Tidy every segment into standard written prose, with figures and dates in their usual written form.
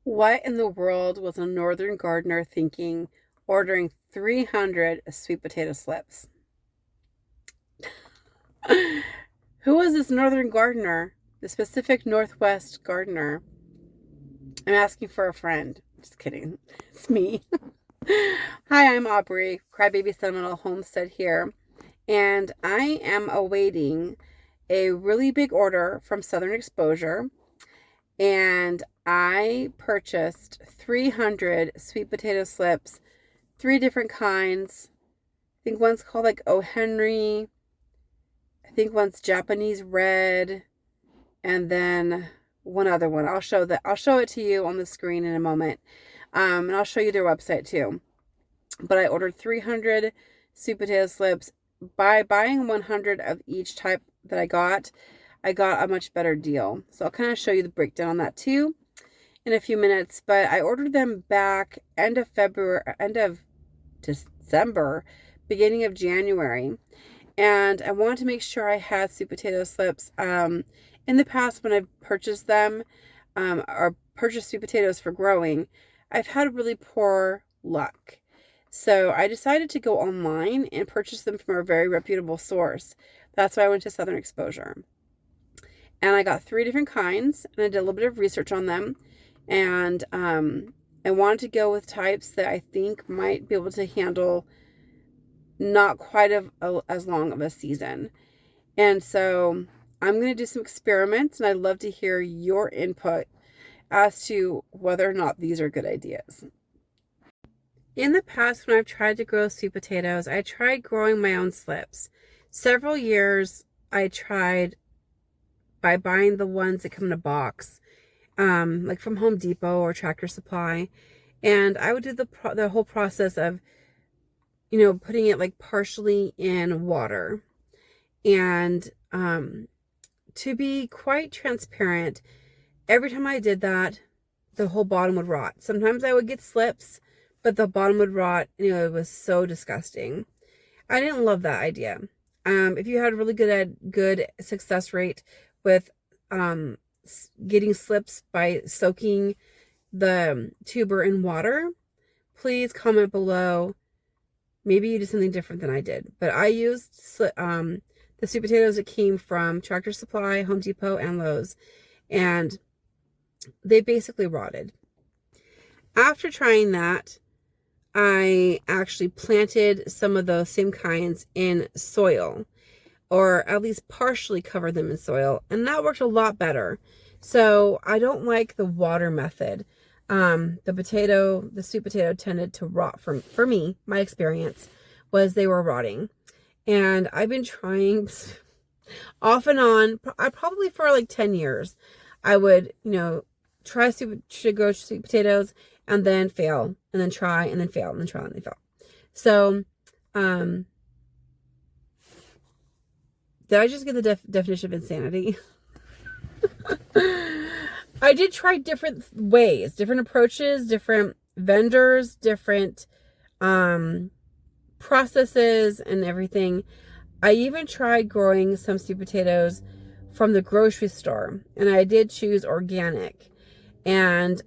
What in the world was a northern gardener thinking ordering 300 sweet potato slips? Who was this northern gardener? The specific Northwest gardener. I'm asking for a friend. Just kidding. It's me. Hi, I'm Aubrey, Crybaby Sentimental Homestead here, and I am awaiting a really big order from Southern Exposure, and I purchased 300 sweet potato slips, three different kinds. I think one's called like O. Henry. I think one's Japanese red, and then one other one. I'll show it to you on the screen in a moment. And I'll show you their website too. But I ordered 300 sweet potato slips. By buying 100 of each type that I got a much better deal. So I'll kind of show you the breakdown on that too in a few minutes. But I ordered them back end of December, beginning of January. And I wanted to make sure I had sweet potato slips. In the past, when I've purchased them or purchased sweet potatoes for growing, I've had really poor luck. So I decided to go online and purchase them from a very reputable source. That's why I went to Southern Exposure. And I got three different kinds, and I did a little bit of research on them. And I wanted to go with types that I think might be able to handle not quite as long of a season. And so I'm going to do some experiments, and I'd love to hear your input as to whether or not these are good ideas. In the past, when I've tried to grow sweet potatoes, I tried growing my own slips. Several years I tried by buying the ones that come in a box, like from Home Depot or Tractor Supply. And I would do the whole process of, putting it like partially in water. And to be quite transparent, every time I did that, the whole bottom would rot. Sometimes I would get slips, but the bottom would rot. It was so disgusting. I didn't love that idea. If you had a really good success rate with getting slips by soaking the tuber in water, please comment below. Maybe you did something different than I did, but I used the sweet potatoes that came from Tractor Supply, Home Depot, and Lowe's, and they basically rotted. After trying that, I actually planted some of those same kinds in soil, or at least partially covered them in soil, and that worked a lot better. So I don't like the water method. The sweet potato tended to rot. For me, my experience was they were rotting. And I've been trying off and on, probably for like 10 years. I would, try to grow sweet potatoes and then fail, and then try, and then fail, and then try, and then fail. So, did I just get the definition of insanity? I did try different ways, different approaches, different vendors, different processes and everything. I even tried growing some sweet potatoes from the grocery store, and I did choose organic. And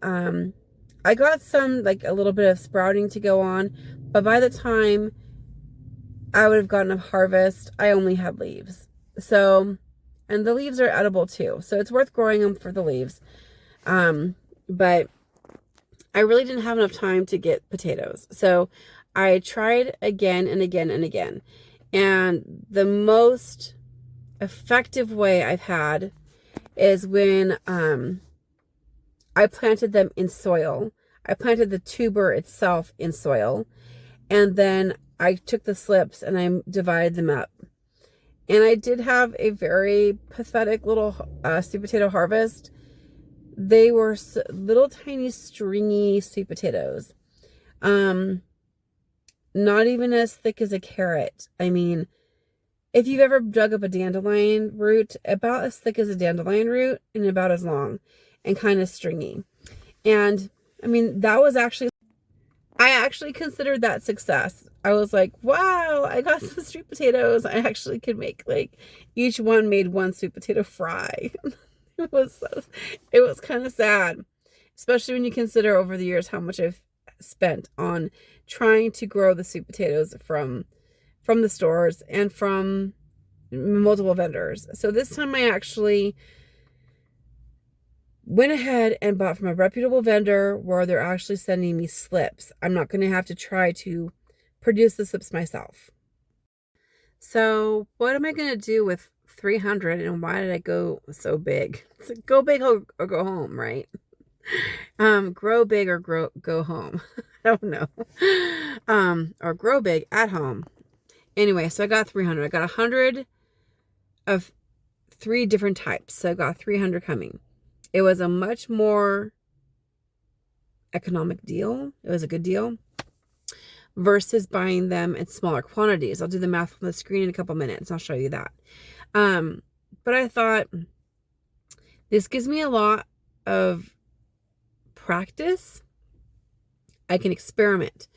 I got some, like a little bit of sprouting to go on, but by the time I would have gotten a harvest, I only had leaves. So, and the leaves are edible too, so it's worth growing them for the leaves. But I really didn't have enough time to get potatoes. So I tried again and again and again. And the most effective way I've had is when I planted them in soil. I planted the tuber itself in soil. And then I took the slips and I divided them up. And I did have a very pathetic little sweet potato harvest. They were little tiny stringy sweet potatoes. Not even as thick as a carrot. I mean, if you've ever dug up a dandelion root, about as thick as a dandelion root and about as long and kind of stringy. And I mean, I actually considered that success. I was like, wow, I got some sweet potatoes. I actually could make each one made one sweet potato fry. It was kind of sad. especially when you consider over the years how much I've spent on trying to grow the sweet potatoes from the stores and from multiple vendors. So this time I actually went ahead and bought from a reputable vendor where they're actually sending me slips. I'm not going to have to try to produce the slips myself. So what am I going to do with 300, and why did I go so big? So go big or go home, right? Grow big or go home. I don't know. Or grow big at home. Anyway, so I got 300. I got 100 of 3 different types. So I got 300 coming. It was a much more economic deal. It was a good deal versus buying them in smaller quantities. I'll do the math on the screen in a couple minutes. I'll show you that. But I thought this gives me a lot of practice. I can experiment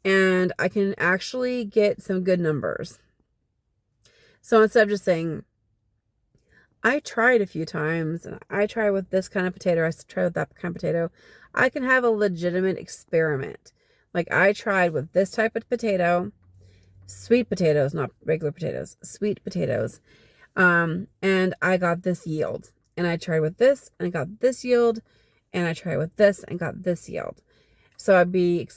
and I can actually get some good numbers. So instead of just saying, I tried a few times and I tried with this kind of potato, I tried with that kind of potato, I can have a legitimate experiment. Like I tried with this type of potato, sweet potatoes, not regular potatoes, sweet potatoes. And I got this yield. And I tried with this and I got this yield. And I tried with this and got this yield. So I'd be,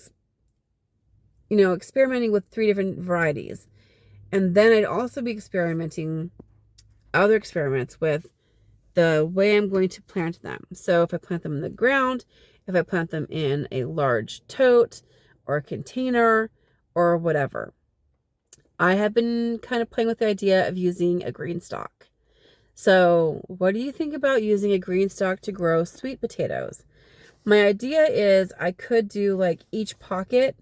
experimenting with 3 different varieties. And then I'd also be experimenting other experiments with the way I'm going to plant them. So if I plant them in the ground, if I plant them in a large tote or a container or whatever. I have been kind of playing with the idea of using a green stalk. So what do you think about using a green stalk to grow sweet potatoes? My idea is I could do like each pocket,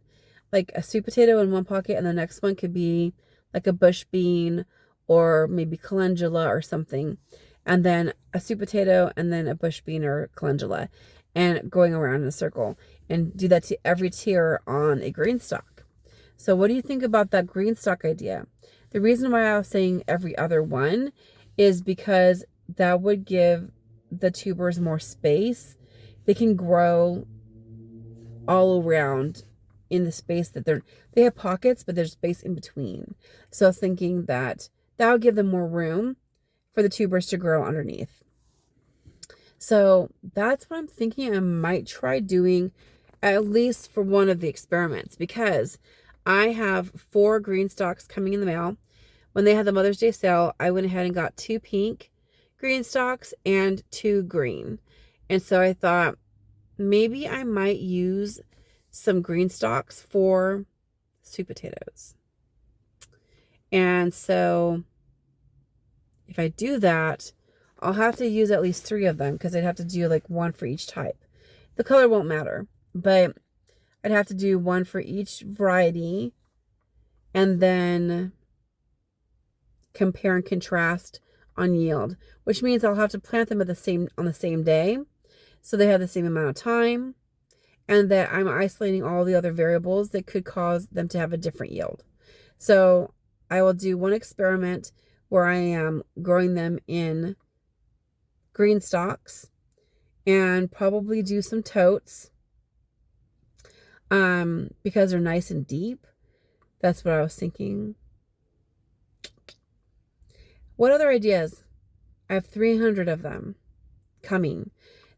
like a sweet potato in one pocket, and the next one could be like a bush bean or maybe calendula or something. And then a sweet potato and then a bush bean or calendula, and going around in a circle, and do that to every tier on a green stalk. So what do you think about that green stalk idea? The reason why I was saying every other one is because that would give the tubers more space. They can grow all around in the space that they have pockets, but there's space in between. So I was thinking that would give them more room for the tubers to grow underneath. So that's what I'm thinking I might try doing, at least for one of the experiments, because I have 4 green stalks coming in the mail. When they had the Mother's Day sale, I went ahead and got 2 pink green stalks and 2 green. And so I thought maybe I might use some green stalks for sweet potatoes. And so if I do that, I'll have to use at least 3 of them because I'd have to do like 1 for each type. The color won't matter, but I'd have to do 1 for each variety and then compare and contrast on yield, which means I'll have to plant them on the same day so they have the same amount of time, and that I'm isolating all the other variables that could cause them to have a different yield. So I will do one experiment where I am growing them in green stalks and probably do some totes because they're nice and deep. That's what I was thinking. What other ideas? I have 300 of them coming.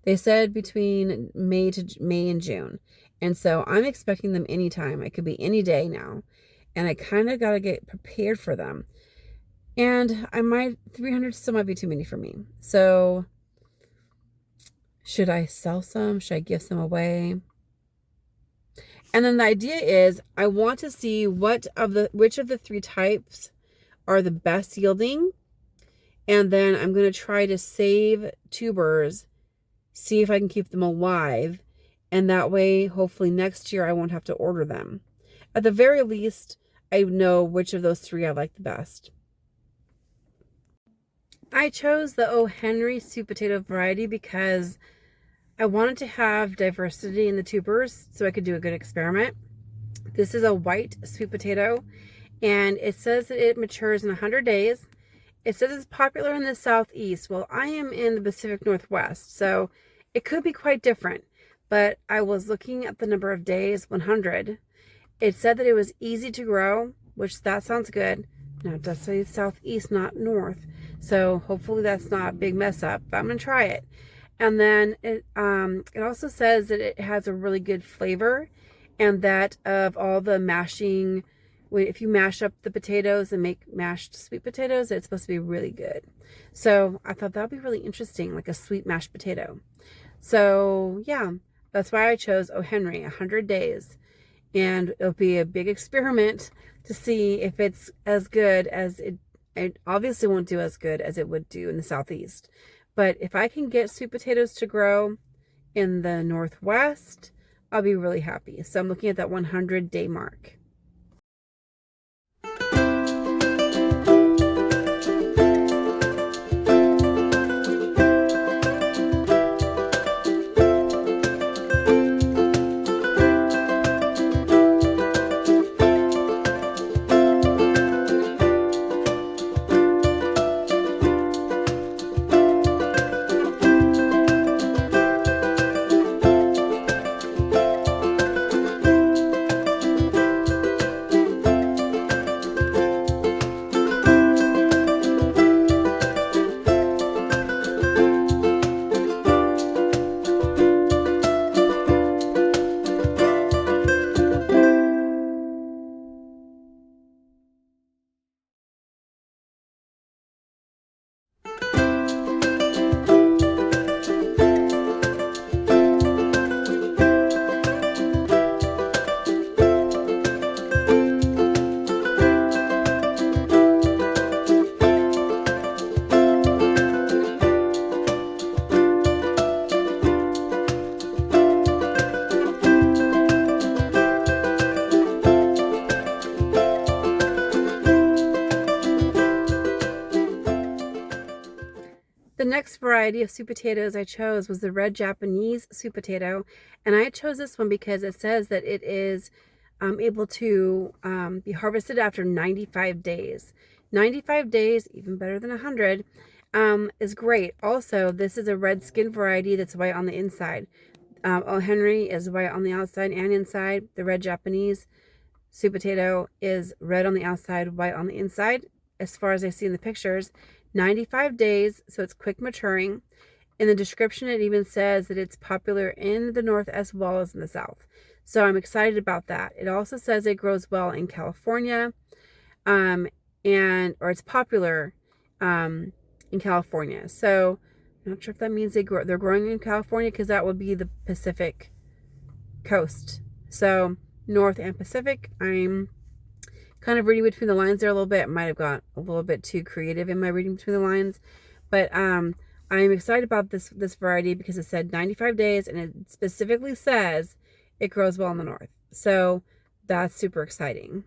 They said between May and June. And so I'm expecting them anytime. It could be any day now. And I kind of got to get prepared for them. And 300 still might be too many for me. So should I sell some? Should I give some away? And then the idea is I want to see which of the 3 types are the best yielding. And then I'm going to try to save tubers, see if I can keep them alive. And that way, hopefully next year, I won't have to order them. At the very least, I know which of those 3 I like the best. I chose the O. Henry sweet potato variety because I wanted to have diversity in the tubers so I could do a good experiment. This is a white sweet potato, and it says that it matures in 100 days. It says it's popular in the Southeast. Well, I am in the Pacific Northwest, so it could be quite different. but I was looking at the number of days, 100. It said that it was easy to grow, which that sounds good. Now it does say southeast, not north. So hopefully that's not a big mess up, but I'm gonna try it. And then it also says that it has a really good flavor, and that of all the mashing, if you mash up the potatoes and make mashed sweet potatoes, it's supposed to be really good. So I thought that would be really interesting, like a sweet mashed potato. So yeah, that's why I chose O. Henry, 100 days. And it'll be a big experiment to see if it's as good as it obviously won't do as good as it would do in the southeast. But if I can get sweet potatoes to grow in the northwest, I'll be really happy. So I'm looking at that 100-day mark. The next variety of sweet potatoes I chose was the red Japanese sweet potato, and I chose this one because it says that it is able to be harvested after 95 days. 95 days, even better than 100, is great. Also, this is a red skin variety that's white on the inside. O. Henry is white on the outside and inside. The red Japanese sweet potato is red on the outside, white on the inside, as far as I see in the pictures. 95 days, so it's quick maturing. In the description, it even says that it's popular in the north as well as in the south. So I'm excited about that. It also says it grows well in California, or it's popular in California. So I'm not sure if that means they're growing in California, because that would be the Pacific coast. So North and Pacific. I'm kind of reading between the lines there a little bit. Might have got a little bit too creative in my reading between the lines, but I'm excited about this variety because it said 95 days, and it specifically says it grows well in the north. So that's super exciting.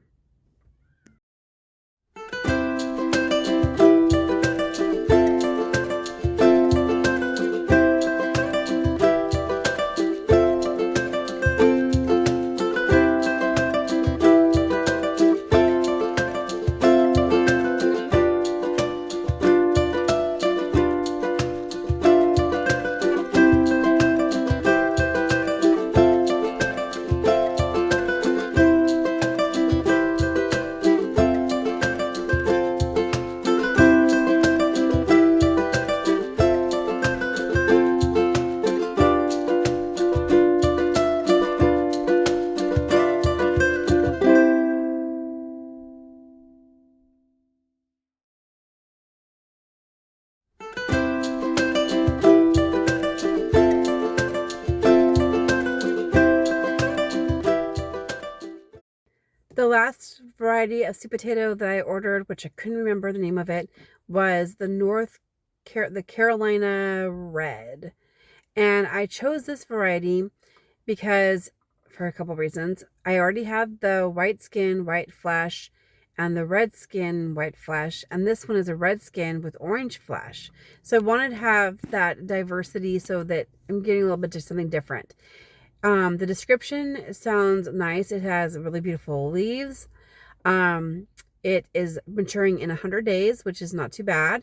The last variety of sweet potato that I ordered, which I couldn't remember the name of it, was the Carolina Red. And I chose this variety because, for a couple reasons. I already had the white skin, white flesh, and the red skin, white flesh, and this one is a red skin with orange flesh. So I wanted to have that diversity so that I'm getting a little bit to something different. The description sounds nice. It has really beautiful leaves. It is maturing in 100 days, which is not too bad.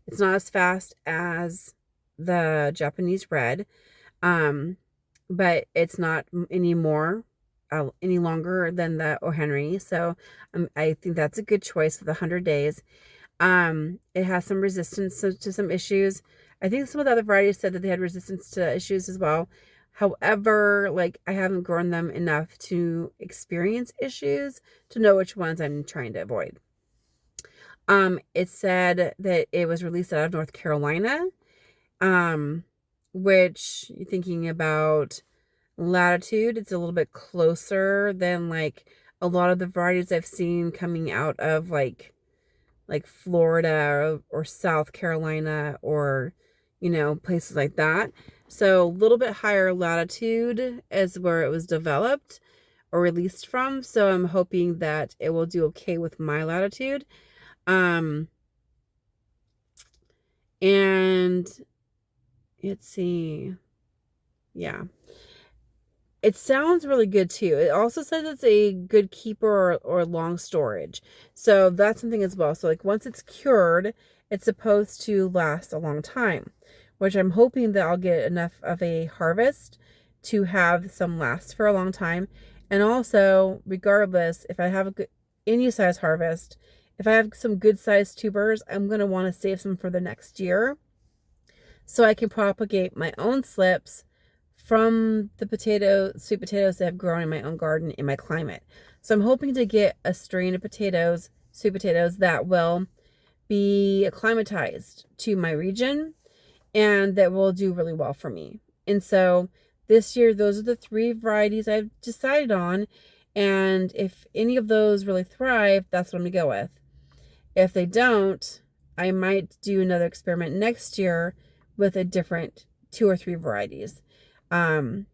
It's not as fast as the Japanese red. but it's not anymore any longer than the O. Henry. So I think that's a good choice for the 100 days. It has some resistance to some issues. I think some of the other varieties said that they had resistance to issues as well. However, like I haven't grown them enough to experience issues to know which ones I'm trying to avoid. It said that it was released out of North Carolina, um, which you're thinking about latitude, it's a little bit closer than like a lot of the varieties I've seen coming out of like Florida or South Carolina or places like that. So a little bit higher latitude is where it was developed or released from. So I'm hoping that it will do okay with my latitude. And let's see. Yeah. It sounds really good too. It also says it's a good keeper or long storage. So that's something as well. So like once it's cured, it's supposed to last a long time, which I'm hoping that I'll get enough of a harvest to have some last for a long time. And also, regardless, if I have a good, any size harvest, if I have some good sized tubers, I'm going to want to save some for the next year so I can propagate my own slips from the sweet potatoes that I've grown in my own garden in my climate. So I'm hoping to get a strain of potatoes, sweet potatoes, that will be acclimatized to my region and that will do really well for me. And so this year, those are the 3 varieties I've decided on. And if any of those really thrive, that's what I'm going to go with. If they don't, I might do another experiment next year with a different 2 or 3 varieties. I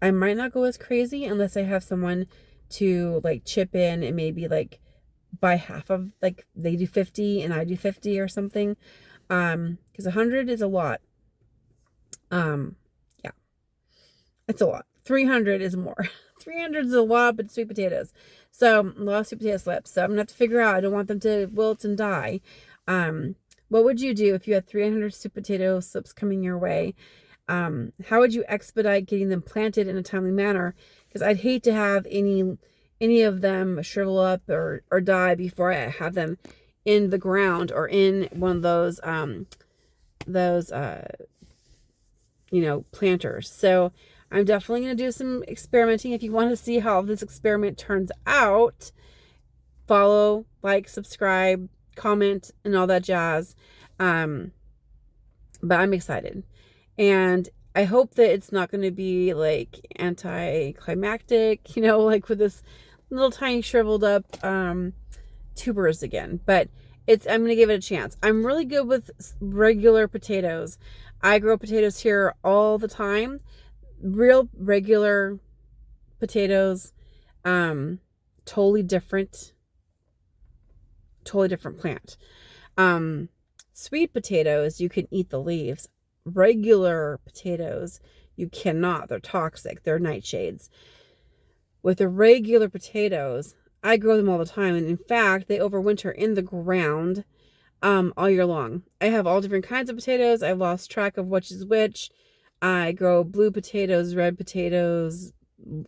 might not go as crazy unless I have someone to like chip in and maybe like buy half of, like they do 50 and I do 50 or something. Because 100 is a lot. Yeah, it's a lot. 300 is more. 300 is a lot, but sweet potatoes. So a lot of sweet potato slips. So I'm gonna have to figure out. I don't want them to wilt and die. What would you do if you had 300 sweet potato slips coming your way? How would you expedite getting them planted in a timely manner? Because I'd hate to have any of them shrivel up or die before I have them in the ground or in one of those planters. So I'm definitely going to do some experimenting. If you want to see how this experiment turns out, follow, like, subscribe, comment, and all that jazz. But I'm excited. And I hope that it's not going to be like anticlimactic, like with this little tiny shriveled up tubers again. But I'm going to give it a chance. I'm really good with regular potatoes. I grow potatoes here all the time. Real regular potatoes, totally different plant. Sweet potatoes, you can eat the leaves. Regular potatoes, you cannot. They're toxic. They're nightshades. With the regular potatoes, I grow them all the time. And in fact, they overwinter in the ground all year long. I have all different kinds of potatoes. I've lost track of which is which. I grow blue potatoes, red potatoes,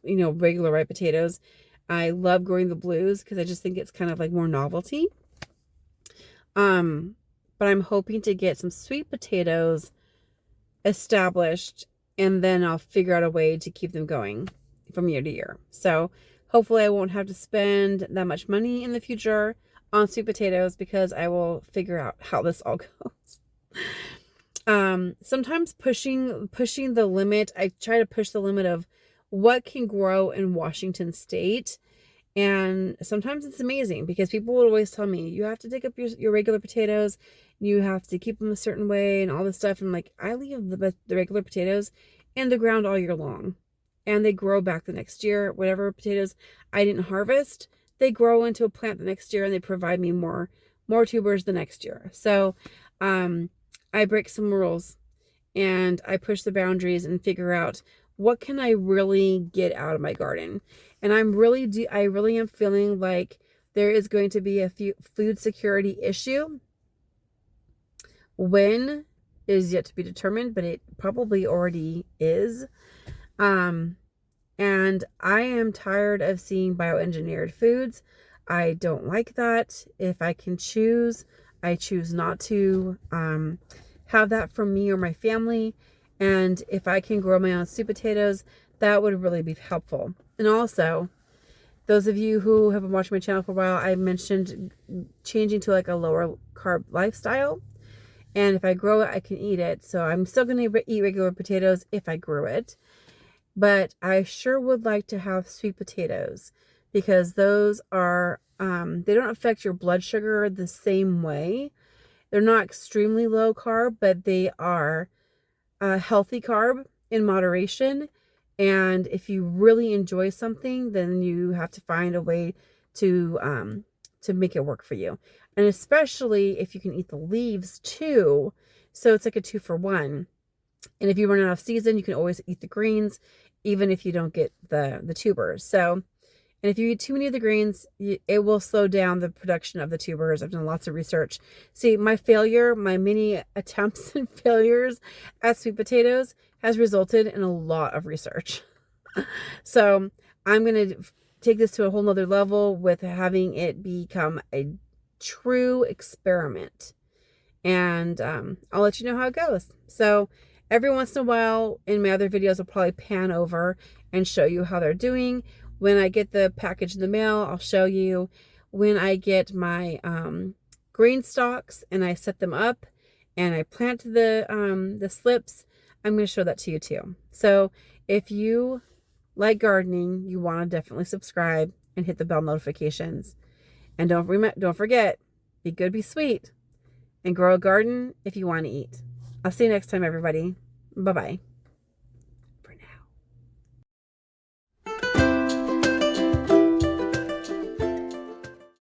regular red potatoes. I love growing the blues because I just think it's kind of like more novelty. But I'm hoping to get some sweet potatoes established, and then I'll figure out a way to keep them going from year to year. So hopefully I won't have to spend that much money in the future on sweet potatoes because I will figure out how this all goes. Sometimes pushing the limit, I try to push the limit of what can grow in Washington State. And sometimes it's amazing because people would always tell me, you have to dig up your regular potatoes, you have to keep them a certain way and all this stuff. And like, I leave the regular potatoes in the ground all year long and they grow back the next year. Whatever potatoes I didn't harvest, they grow into a plant the next year and they provide me more tubers the next year. So I break some rules and I push the boundaries and figure out what can I really get out of my garden. And I really am feeling like there is going to be a food security issue. When is yet to be determined, but it probably already is. Um, and I am tired of seeing bioengineered foods. I don't like that. If I can choose, I choose not to have that for me or my family. And if I can grow my own sweet potatoes, that would really be helpful. And also, those of you who have been watching my channel for a while, I mentioned changing to like a lower carb lifestyle. And if I grow it, I can eat it. So I'm still going to eat regular potatoes if I grew it. But I sure would like to have sweet potatoes because those are, they don't affect your blood sugar the same way. They're not extremely low carb, but they are a healthy carb in moderation. And if you really enjoy something, then you have to find a way to make it work for you. And especially if you can eat the leaves too. So it's like a 2-for-1. And if you run out of season, you can always eat the greens, even if you don't get the tubers. So, and if you eat too many of the greens, it will slow down the production of the tubers. I've done lots of research. See, my many attempts and failures at sweet potatoes has resulted in a lot of research. So I'm going to take this to a whole nother level with having it become a true experiment. And I'll let you know how it goes. So every once in a while in my other videos, I'll probably pan over and show you how they're doing. When I get the package in the mail, I'll show you. When I get my green stalks and I set them up and I plant the slips, I'm going to show that to you too. So if you like gardening, you want to definitely subscribe and hit the bell notifications. And don't forget, be good, be sweet, and grow a garden if you want to eat. I'll see you next time, everybody. Bye-bye.